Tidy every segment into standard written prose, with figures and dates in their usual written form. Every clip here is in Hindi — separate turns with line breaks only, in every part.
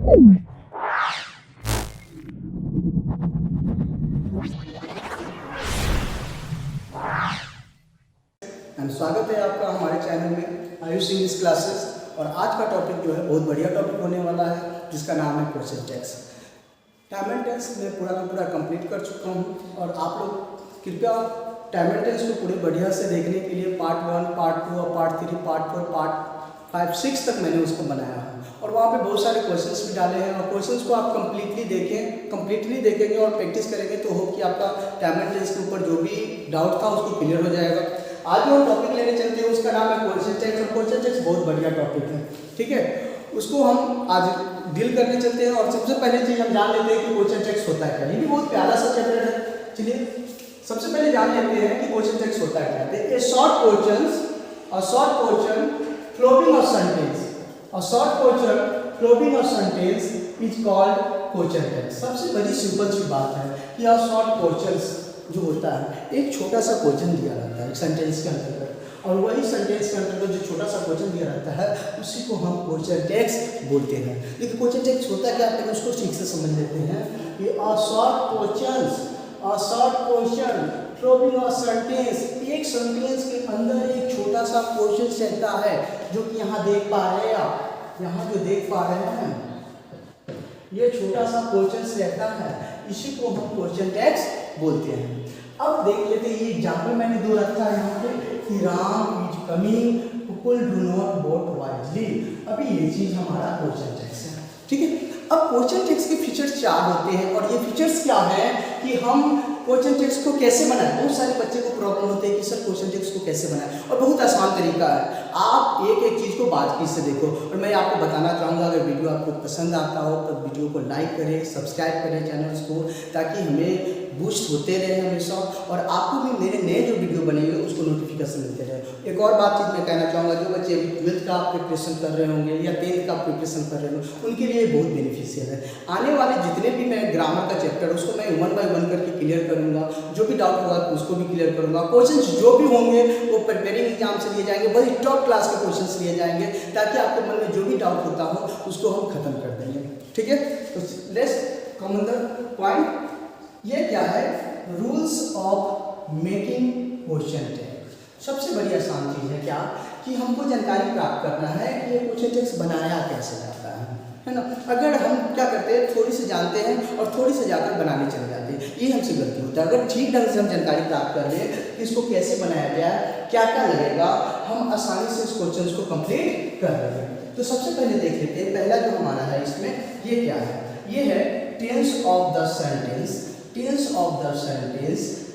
स्वागत है आपका हमारे चैनल में आयुष इंग्लिश क्लासेस। और आज का टॉपिक जो है बहुत बढ़िया टॉपिक होने वाला है, जिसका नाम है question tags. Time and tense मैं पूरा का पूरा कंप्लीट कर चुका हूँ और आप लोग कृपया टाइम एंड टेंस को पूरे बढ़िया से देखने के लिए पार्ट 1, पार्ट 2 और पार्ट 3, पार्ट 4, पार्ट 5, 6 तक मैंने उसको बनाया है और वहाँ पे बहुत सारे क्वेश्चंस भी डाले हैं। और क्वेश्चंस को आप कंप्लीटली देखेंगे और प्रैक्टिस करेंगे तो होप कि आपका टाइम एंड टेंस के ऊपर जो भी डाउट था उसको क्लियर हो जाएगा। आज जो टॉपिक लेने चलते हैं उसका नाम है क्वेश्चन टेक्स। और क्वेश्चन टेक्स बहुत बढ़िया टॉपिक है, ठीक है। उसको हम आज डील करने चलते हैं और सबसे पहले चीज हम जान लेते हैं कि क्वेश्चन टेक्स होता है क्या। ये भी बहुत प्यारा सा चैप्टर है। चलिए सबसे पहले जान लेते हैं कि क्वेश्चन टेक्स होता है क्या। A short question floating of sentence, a short question floating of sentence is called question tags. सबसे बड़ी सिंपल सी बात है कि यह शॉर्ट क्वेश्चन जो होता है, एक छोटा सा क्वेश्चन दिया रहता है सेंटेंस के अंतर्गत और वही सेंटेंस के अंतर्गत जो छोटा सा क्वेश्चन दिया रहता है उसी को हम क्वेश्चन टेक्स बोलते हैं। लेकिन क्वेश्चन टेक्स होता क्या है उसको ठीक से समझ लेते हैं कि अ short question floating of sentence, एक सेंटेंस के अंदर एक छोटा सा क्वेश्चन रहता है जो कि यहाँ देख पा रहे हैं आप, यहाँ जो देख पा रहे हैं ये छोटा सा क्वेश्चन रहता है, इसी को हम क्वेश्चन टेक्स बोलते हैं। अब देख लेते हैं ये एग्जाम्पल मैंने दो रखा है यहाँ पे कि Ram is coming, people do not vote wisely. अभी ये चीज हमारा क्वेश्चन टेक्स है, ठीक है। अब क्वेश्चन टेक्स के फीचर्स 4 होते हैं और ये फीचर्स क्या है कि हम क्वेश्चन टेक्स्ट को कैसे बनाएं। बहुत सारे बच्चे को प्रॉब्लम होते है कि सर क्वेश्चन टेक्स्ट को कैसे बनाएं, और बहुत आसान तरीका है। आप एक एक चीज़ को बारीकी से देखो और मैं आपको बताना चाहूँगा, अगर वीडियो आपको पसंद आता हो तो वीडियो को लाइक करें, सब्सक्राइब करें चैनल्स को, ताकि हमें बूस्ट होते रहे हमेशा और आपको भी मेरे नए जो वीडियो बनेंगे उसको नोटिफिकेशन मिलते रहे। एक और बात चीज़ मैं कहना चाहूँगा, जो बच्चे 12th का प्रिपरेशन कर रहे होंगे या 10th का प्रिपरेशन कर रहे होंगे उनके लिए बहुत बेनिफिशियल है। आने वाले जितने भी मैं ग्रामर का चैप्टर उसको मैं 1 by 1 करके क्लियर करूँगा, जो भी डाउट होगा उसको भी क्लियर करूँगा। क्वेश्चंस जो भी होंगे वो प्रिपेयरिंग एग्जाम से लिए जाएंगे, वही टॉप क्लास के क्वेश्चंस लिए जाएंगे, ताकि आपके मन में जो भी डाउट होता हो उसको हम खत्म कर देंगे, ठीक है। तो let's come on the point. ये क्या है, rules of making question text. सबसे बड़ी आसान चीज़ है क्या कि हमको जानकारी प्राप्त करना है कि ये क्वेश्चन टेक्स्ट बनाया कैसे जाता है ना। अगर हम क्या करते हैं, थोड़ी सी जानते हैं और थोड़ी से जाकर बनाने चले जाते हैं, ये हमसे गलती होता है। अगर ठीक ढंग से हम जानकारी प्राप्त कर लें कि इसको कैसे बनाया जाए, क्या क्या लगेगा, हम आसानी से इस क्वेश्चन को कंप्लीट कर लेंगे। तो सबसे पहले देख लेते हैं, पहला जो हमारा है इसमें ये क्या है, ये है tense of the sentence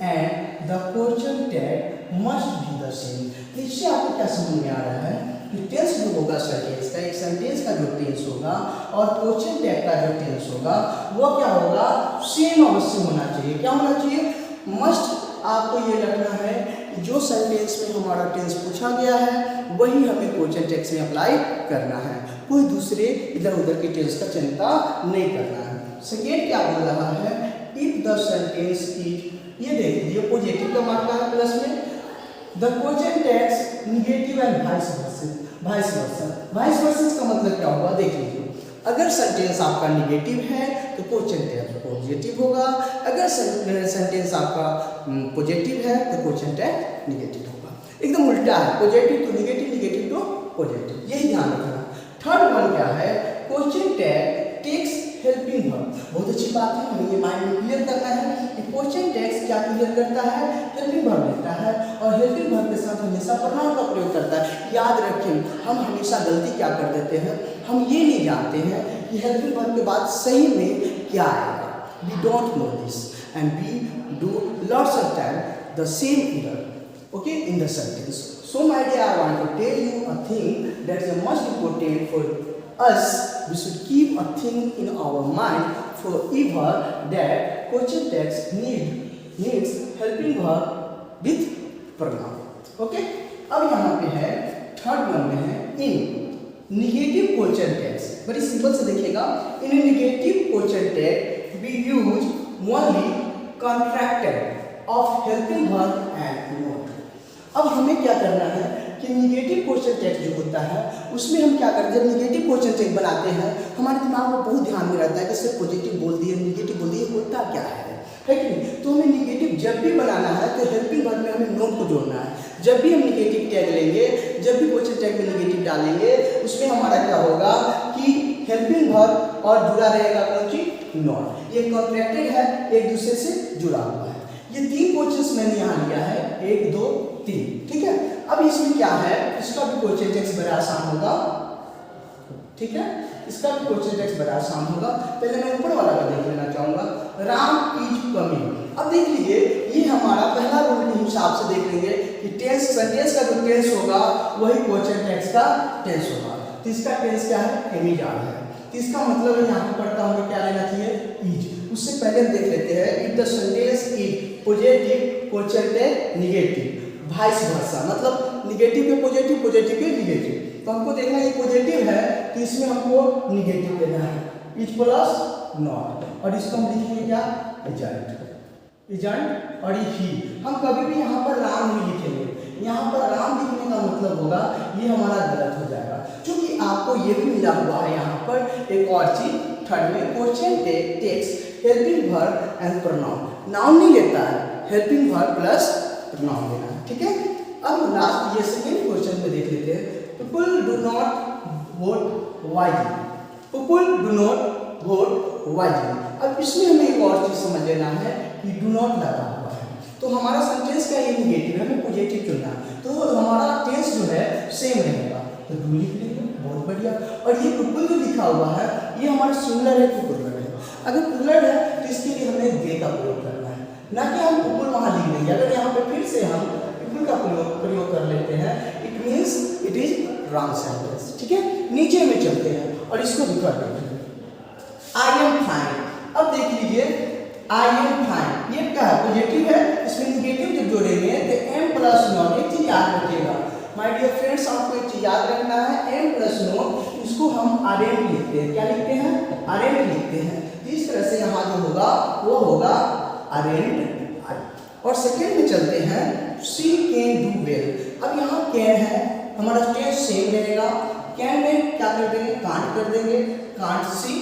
and the question tag must be the same. इससे आपको क्या समझ में आ रहा है कि टेंस जो होगा सेंटेंस का, एक सेंटेंस का जो टेंस होगा और क्वेश्चन टैग का जो टेंस होगा वो क्या होगा, सेम अवश्य होना चाहिए। क्या होना चाहिए, मस्ट। आपको ये रखना है कि जो सेंटेंस में हमारा टेंस पूछा गया है वही हमें क्वेश्चन टेक्स्ट में अप्लाई करना है, कोई दूसरे इधर उधर की टेंस का चिंता नहीं करना है। सेकेंड क्या बोल रहा है, इफ द सेंटेंस इज, ये देख लीजिए पॉजिटिव का मार्का है प्लस में, the question text negative and vice versa का मतलब क्या होगा, देख लीजिए। अगर सेंटेंस आपका निगेटिव है तो क्वेश्चन टैग पॉजिटिव होगा, अगर सेंटेंस आपका पॉजिटिव है तो क्वेश्चन टैग निगेटिव होगा। एकदम उल्टा है, पॉजिटिव तो निगेटिव, निगेटिव तो पॉजिटिव, यही ध्यान रखना। थर्ड वन क्या है, question tag takes helping verb. बहुत अच्छी बात है, हमें ये माइंड में क्लियर करना है कि क्वेश्चन टेक्स्ट क्या क्लियर करता है, हेल्पिंग वर्ब लेता है और हेल्पिंग वर्ब के साथ हमेशा प्रोनाउन का प्रयोग करता है। याद रखें, हम हमेशा गलती क्या कर देते हैं, हम ये नहीं जानते हैं कि हेल्पिंग वर्ब के बाद सही में क्या आएगा। We don't know this and we do lots of time the same error, okay, in the sentence. So my dear, I want to tell you a thing that is most important for us. We should keep a thing in our mind forever, that question text needs helping verb with pronoun. Okay? अब यहाँ पे है थर्ड वन में है in negative question text। बड़ी सिंपल से देखिएगा, in a negative question text we use only contracted of helping verb and not। अब हमें क्या करना है कि निगेटिव क्वेश्चन टेक्स्ट जो होता है उसमें हम क्या करते हैं, जब निगेटिव क्वेश्चन टेक्स्ट बनाते हैं हमारे दिमाग में बहुत ध्यान में रहता है कि सिर्फ पॉजिटिव बोल दिए निगेटिव बोल दिए, होता क्या है कि नहीं। तो हमें निगेटिव जब भी बनाना है तो हेल्पिंग वर्ब में हमें नोट को जोड़ना है। जब भी हम निगेटिव टैग लेंगे, जब भी क्वेश्चन टैग में निगेटिव डालेंगे, उसमें हमारा क्या होगा कि हेल्पिंग वर्ब और जुड़ा रहेगा कौन चीज, नॉट। ये कॉन्ट्रैक्टेड है, एक दूसरे से जुड़ा हुआ है। ये 3 क्वेश्चंस मैंने यहाँ लिया है, 1 2 3, ठीक है। अब इसमें क्या है, इसका भी क्वेश्चन टेक्स्ट बड़ा आसान होगा, ठीक है, इसका भी क्वेश्चन टेक्स्ट बड़ा आसान होगा। पहले मैं ऊपर वाला का देख लेना चाहूंगा, राम इज कमिंग। अब देख लीजिए ये हमारा पहला रूल के हिसाब से देख लेंगे कि टेंस, सेंटेंस का जो टेंस होगा वही क्वेश्चन टेक्स्ट का टेंस होगा। तो इसका टेंस क्या है, एमिजाड है। तो इसका मतलब है यहाँ पर पढ़ता हमें क्या लेना चाहिए, इज। उससे पहले हम देख लेते हैं if the sentence is positive question text negative, vice versa, मतलब निगेटिव के पॉजिटिव, पॉजिटिव के निगेटिव। तो हमको देखना ये पॉजिटिव है तो इसमें हमको निगेटिव लेना है, इज प्लस नॉट, और इसको हम लिखेंगे क्या, एजेंट, एजेंट और ही। हम कभी भी यहाँ पर राम नहीं लिखेंगे, यहाँ पर राम लिखने का मतलब होगा ये हमारा गलत हो जाएगा, क्योंकि आपको ये भी मिला हुआ है यहाँ पर एक और चीज थर्ड में, question text helping verb and pronoun. Noun नहीं लेता है, हेल्पिंग वर्ब प्लस प्रोनाउन लेना है, ठीक है। अब लास्ट ये सेकेंड क्वेश्चन में देख लेते हैं, people do not vote wisely, people do not vote wisely. अब इसमें हमें एक और चीज समझ लेना है कि डू नॉट लगा हुआ है, तो हमारा सेंटेंस का ये निगेटिव है, हमें पॉजिटिव चुनना है, तो हमारा टेंस जो है सेम रहेगा, तो डू लिख लेंगे, बहुत बढ़िया। और ये पीपल जो लिखा हुआ है ये हमारा सिंगुलर है कि प्लूरल है, अगर प्लूरल है तो इसके लिए हमें दे का प्रयोग करना है, ना कि हम पीपल वहां लिख देंगे। अगर यहाँ पे फिर से हम पीपल का प्रयोग कर लेते हैं, it means it is wrong sentence, ठीक है। नीचे में चलते हैं और इसको भी कर देते हैं, आई एम फाइन। अब देख लीजिए आई एम फाइन, ये क्या है, पॉजिटिव है, इसमें निगेटिव जब जोड़ेंगे तो एम प्लस नॉट, एक चीज याद रखिएगा माय डियर फ्रेंड्स, आपको एक चीज याद रखना है, एम प्लस नॉट इसको हम आरेंट लिखते हैं, क्या लिखते हैं, आरेंट लिखते हैं। इस तरह से यहाँ जो होगा वो होगा आरेंट। और सेकेंड में चलते हैं, सी कैन डू वेल। अब यहाँ कैन है, हमारा टेंस सेम रहेगा, कैन में क्या कर देंगे, कांट कर देंगे, can't see,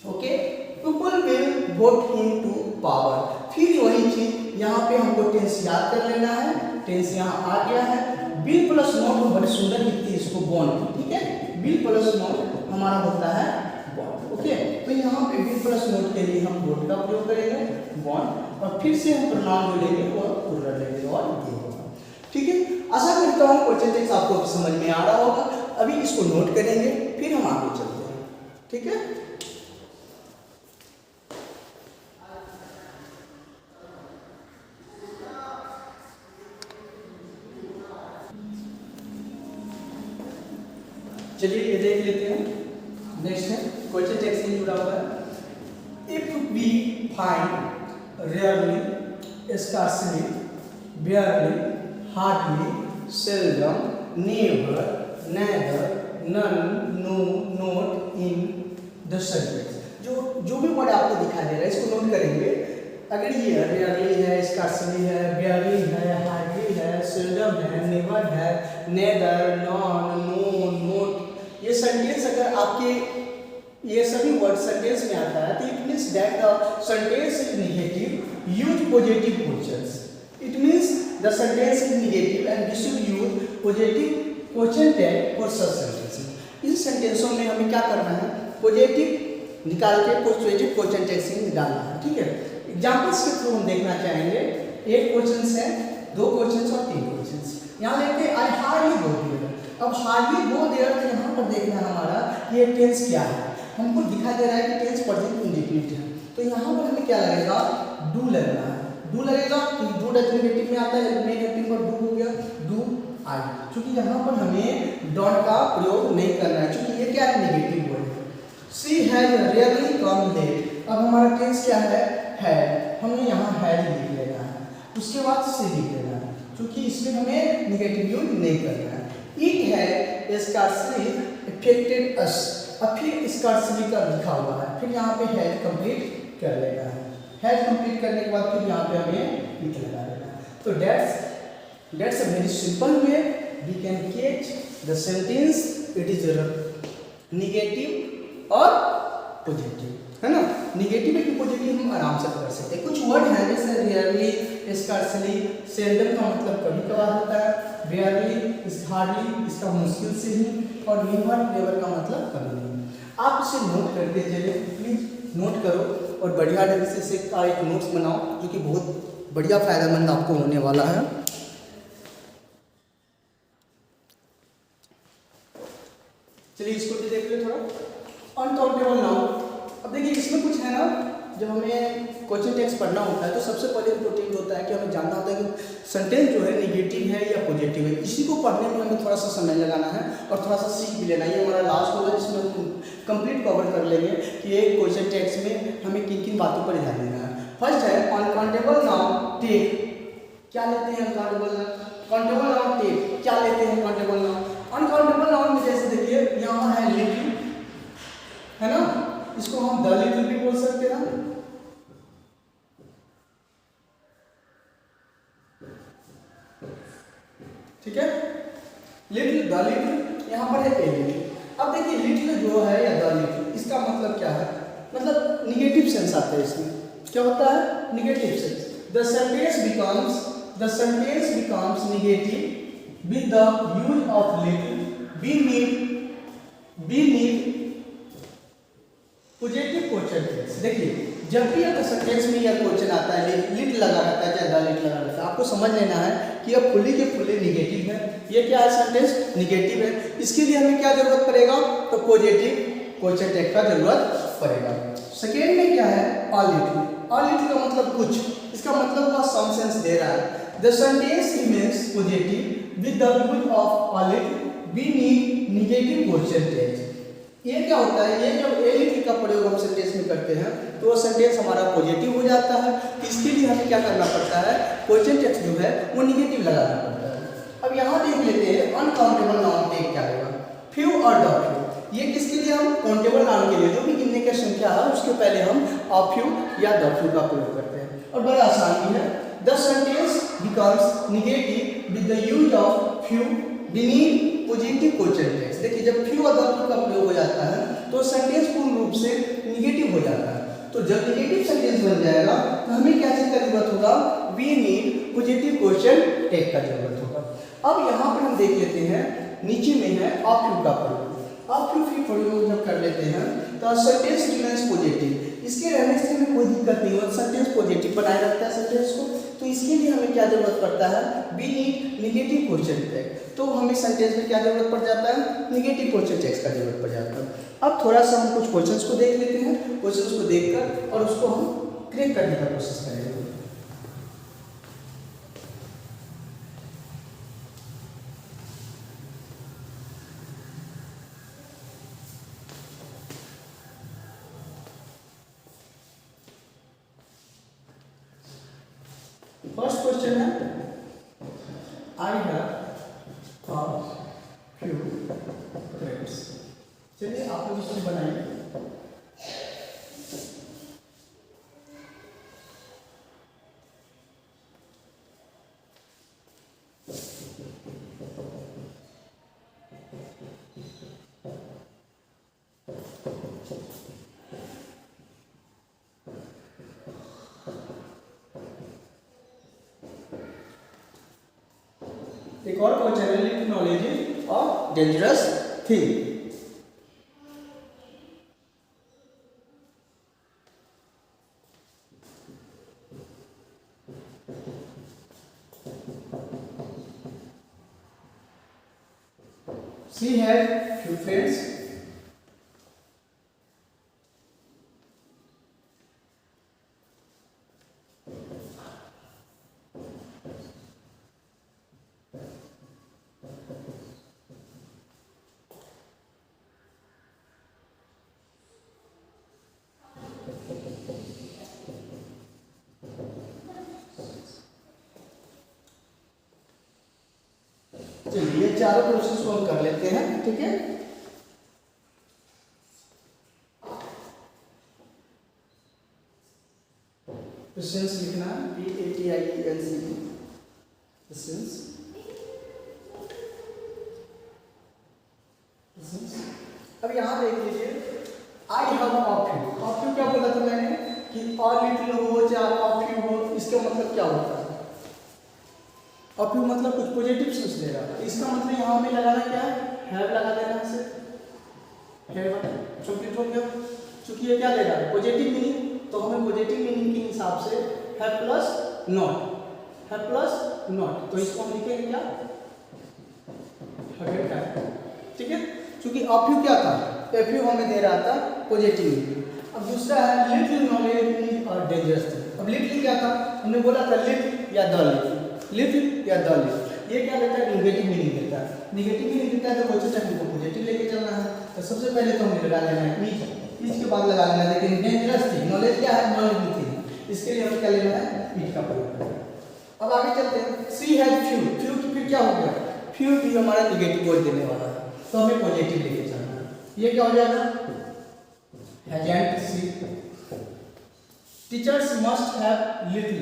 okay. People will vote him to power, फिर वही चीज यहाँ पे हमको टेंस याद कर लेना है, टेंस यहाँ आ गया है। विल प्लस नॉट बड़ी सुंदर लिखती है इसको, बॉन्ड, ठीक है, विल प्लस नॉट हमारा होता है बॉन्ड, ओके। तो यहाँ पे विल प्लस नॉट के लिए हम वोट का प्रयोग करेंगे, बॉन्ड, और फिर से हम प्रोनाउन जो लेंगे वो प्लूरल लेंगे और ये होगा, ठीक है। आशा करता हूँ क्वेश्चन टेक्स्ट आपको समझ में आ रहा होगा। अभी इसको नोट करेंगे फिर हम आगे चलते हैं, ठीक है। चलिए ये देख लेते हैं, नेक्स्ट है क्वेश्चन टेक्स्ट से जुड़ा हुआ है, if we find rarely, scarcely, barely, hardly, seldom, never, neither, none, no, not, in the sentence. जो भी वर्ड आपको दिखाई दे रहा है इसको नोट करेंगे। अगर ये रेयरली है, स्कार्सली है, बेयरली है, हार्डली है, सेल्डम है, नेवर है, नेदर, नॉन, नो, नोट, ये सेंटेंस अगर आपके ये सभी वर्ड सेंटेंस में आता है तो it means that the sentence is negative, use positive questions. It means the sentence is negative and we should use positive question tag for such sentences. इस सेंटेंसों में हमें क्या करना है, पॉजिटिव निकाल के पॉजिटिव क्वेश्चन टैग डालना है, ठीक है। एग्जांपल्स के थ्रू हम देखना चाहेंगे, एक क्वेश्चन है, 2 क्वेश्चन और 3 क्वेश्चन। यहाँ लेते हैं आई हार्डली गो देयर। अब हार्डली गो देयर तो यहाँ पर देखना हमारा ये टेंस क्या है, हमको दिखाई दे रहा है कि टेंस प्रेजेंट इंडेफिनिट है, तो यहाँ पर हमें क्या लगेगा, डू लगना है। डू लगेगा तो डू डेफिनेटिव में आता है, मेन हेल्पिंग वर्ब डू हो गया, डू आई, क्योंकि यहाँ पर हमें डॉट का प्रयोग नहीं करना है क्योंकि ये क्या है, नेगेटिव वर्ड है। सी हैज रियली कम लेट, अब हमारा टेंस क्या है, हमें यहाँ हैज लिख लेना है, उसके बाद से लिख लेना है क्योंकि इसमें हमें नेगेटिव यूज नहीं करना है। इट है स्कार्सली अफेक्टेड अस, अब फिर स्कार्सली का लिखा हुआ है, फिर यहाँ पे हैज कंप्लीट कर लेना है, हैज कंप्लीट करने के बाद फिर यहाँ पे हमें इट लगा देना है। तो that's a very simple way we can get the sentence it is negative और पॉजिटिव, है ना। निगेटिव है कि पॉजिटिव हम आराम से कर सकते हैं। कुछ वर्ड हैं जैसे रेयरली, स्कार्सली, सेल्डम का मतलब कभी कभार होता है, रेयरली, हार्डली इसका मुश्किल से ही, और नेवर नेवर का मतलब कभी नहीं। आप इसे नोट करते चलिए, प्लीज नोट करो और बढ़िया ढंग से इसे का एक नोट्स बनाओ जो कि बहुत बढ़िया फायदेमंद आपको होने वाला है। चलिए इसको भी देख ले थोड़ा। अनकाउंटेबल नाउन, अब देखिए इसमें कुछ है ना, जब हमें क्वेश्चन टेक्स्ट पढ़ना होता है तो सबसे पहले इम्पोर्टेंट होता है कि हमें जानना होता है कि सेंटेंस जो है निगेटिव है या पॉजिटिव है। इसी को पढ़ने में हमें थोड़ा सा समय लगाना है और थोड़ा सा सीख भी लेना है। ये हमारा लास्ट होगा जिसमें हम कंप्लीट कवर कर लेंगे कि एक क्वेश्चन टेक्स्ट में हमें किन किन बातों पर ध्यान देना है। फर्स्ट है अनकाउंटेबल नाउन टेक। क्या लेते हैं uncountable noun? Countable noun tag क्या लेते हैं काउंटेबल नाउन? अनकाउंटेबल नाउन में जैसे देखिए यहाँ है लिटिल, है ना, इसको हम द लिटिल भी बोल सकते हैं, ठीक है। लिटिल, द लिटिल, यहाँ पर है ए लिटिल। अब देखिए लिटिल जो है या द लिटिल इसका मतलब क्या है? मतलब निगेटिव सेंस आता है इसमें। क्या होता है? Negative sense. The sentence becomes negative with the use of little. we need positive question tags. देखिए जब भी अगर सेंटेंस में यह क्वेश्चन आता है लिट लगा रहता है, चाहे द लिट लगा रहता है, आपको समझ लेना है कि यह फुल्ली के फुल्ली निगेटिव है। ये क्या है? सेंटेंस निगेटिव है। इसके लिए हमें क्या जरूरत पड़ेगा? तो पॉजिटिव क्वेश्चन टेक्स्ट का जरूरत पड़ेगा। सेकेंड में क्या है? A little. अ लिटिल का मतलब कुछ, इसका मतलब वह सम सेंस दे रहा है। The sentence remains positive with the use of a little we need negative question tags. ये क्या होता है? ये जब ए लिटिल का प्रयोग हम सेंटेंस में करते हैं तो वो सेंटेंस हमारा पॉजिटिव हो जाता है। इसके लिए हमें क्या करना पड़ता है? क्वेश्चन टेक्स्ट जो है वो निगेटिव लगाना पड़ता है। अब यहाँ देख लेते हैं अनकाउंटेबल नाउन टेक क्या होगा? फ्यू और द फ्यू। ये किसके लिए? हम काउंटेबल नाउन के लिए, जो भी गिनने की संख्या है उसके पहले हम अ फ्यू या द फ्यू का प्रयोग करते हैं। और बड़ा आसान भी है। The sentence becomes negative with the use of few we need positive question tags. देखिए जब फ्यू और द फ्यू का प्रयोग हो जाता है तो सेंटेंस पूर्ण रूप से निगेटिव हो जाता है। तो जब निगेटिव सेंटेंस बन जाएगा तो हमें क्या चीज का जरूरत होगा? We need positive question tags का जरूरत होगा। अब यहाँ पर हम देख लेते हैं नीचे में है अ फ्यू का प्रयोग। अ फ्यू की प्रयोग जब कर लेते हैं तो सेंटेंस रिमेन्स पॉजिटिव। इसके रहने से हमें कोई दिक्कत नहीं होती, सेंटेंस पॉजिटिव बनाए रखता है सेंटेंस को। तो इसके लिए हमें क्या जरूरत पड़ता है? We need negative question tags. तो हमें सेंटेंस में क्या जरूरत पड़ जाता है? निगेटिव क्वेश्चन टेक्स्ट का जरूरत पड़ जाता है। अब थोड़ा सा हम कुछ क्वेश्चंस को देख लेते हैं। क्वेश्चंस को देखकर और उसको हम क्रैक करने का कोशिश करेंगे। फर्स्ट क्वेश्चन है I have a few friends. चलिए आप लोग इसको बनाइए। एक और क्वेश्चन है लिटिल नॉलेज और dangerous thing. She had few friends. चलिए चारों प्रोसेस को हम कर लेते हैं, ठीक है। प्रेजेंस लिखना है PATIENCE presence. I have of you. Of you क्या बोला था मैंने कि और लिटिल हो चाहे ऑफ यू हो, इसका मतलब क्या होता है? ऑफ यू मतलब कुछ पॉजिटिव सेंस दे रहा है। इसका मतलब यहाँ हमें लगाना क्या है? हैव लगा देना है। हैव कंप्लीट हो गया। क्योंकि ये क्या दे रहा है? पॉजिटिव मीनिंग, तो हमें पॉजिटिव मीनिंग के हिसाब से have plus not, have plus not, तो इसको हम लिखेंगे क्या? ठीक है। क्योंकि ऑफ यू क्या था? एफ यू हमें दे रहा था पॉजिटिव मीनिंग। अब दूसरा है little knowledge is a dangerous thing. अब लिटिल क्या था? हमने बोला था लिटिल या द लिटिल, लिटिल या द लिटिल। ये क्या देता है? नेगेटिव मीनिंग देता है। नेगेटिव मीनिंग देता है तो बच्चों चाहिए हमको पॉजिटिव लेके चलना है। तो सबसे पहले तो हमें लगा लेना है इज, इज के बाद लगा लेना है। लेकिन डेंजरस थिंग, नॉलेज क्या है? नॉलेज थिंग, इसके लिए हमें क्या लेना है? इज का प्रयोग करना है। अब आगे चलते हैं। सी हैज फ्यू, फ्यू की फिर क्या हो गया? फ्यू भी हमारा नेगेटिव वर्ड देने वाला है, तो हमें पॉजिटिव लेके चलना है। ये क्या हो जाएगा? Hasn't she. Teachers must have little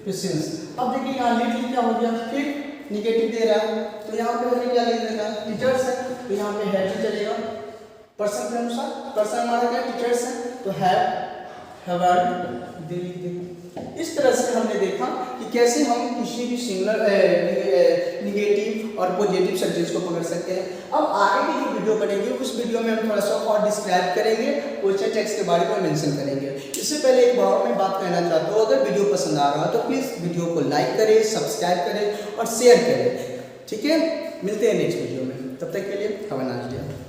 patience. अब देखिए यहाँ लिटिल क्या हो गया? फिर नेगेटिव दे रहा है, तो यहाँ पे हमें क्या लिख देगा? टीचर्स है, तो यहाँ पे हैव ही चलेगा पर्सन के अनुसार। पर्सन हमारा क्या? टीचर्स है, तो हैव, हैवंट दे लिख देंगे। इस तरह से हमने देखा कि कैसे हम किसी भी सिंगुलर निगेटिव और पॉजिटिव सेंटेंस को पकड़ सकते हैं। अब आगे की जो वीडियो बनेगी उस वीडियो में हम थोड़ा सा और डिस्क्राइब करेंगे, क्वेश्चन टेक्स्ट के बारे में मेंशन करेंगे। इससे पहले एक बार मैं बात कहना चाहता हूँ, अगर वीडियो पसंद आ रहा है तो प्लीज़ वीडियो को लाइक करें, सब्सक्राइब करें और शेयर करें। ठीक है, मिलते हैं नेक्स्ट वीडियो में, तब तक के लिए हैव अ नाइस डे।